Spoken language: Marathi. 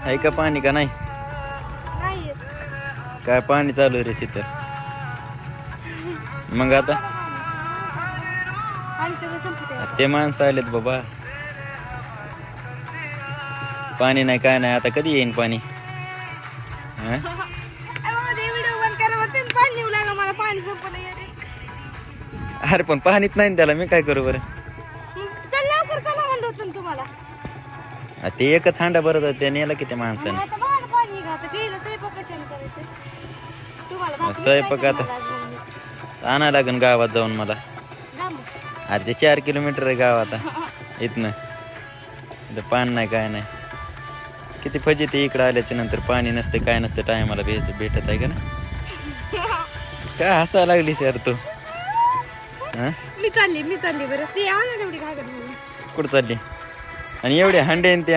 आहे का पाणी का नाही? नाही काय पाणी चालू आहे रे शीतल? मग आता आणि सगळं संपत ते माणसं आलेत बाबा. पाणी नाही काय नाही, आता कधी येईन पाणी? हा? व्हिडिओ बंद करा मग तुम्ही पाणी येऊ लागा मला पाणी संपलं येते. अरे पण पाणीच नाही ना त्याला, मी काय करू बरं? चल लवकर चला म्हणलं होतं ना तुम्हाला. ते एकच हांडा बरं ते नेला किती माणसाने. आता बाहेर पाणी घात गेलं स्वयंपाक कशाने करायचं तुम्हाला भाकरी स्वयंपाक खायचं आता मला आज मग. आणा लागन गावात जाऊन मला. जा मग. अरे ते 4 किलोमीटर आहे गाव आता इथनं. इथं पाणी नाही काय नाही. किती फजिती इकडं आल्याच्या नंतर पाणी नसतं काय नसतं टायमाला भेटत आहे का ना? काय हसायला लागलीस यार तू? हा मी चालली बरं ते आणा तेवढी घागर म्हणून. कुठं चालली? आणि एवढे हांडे ते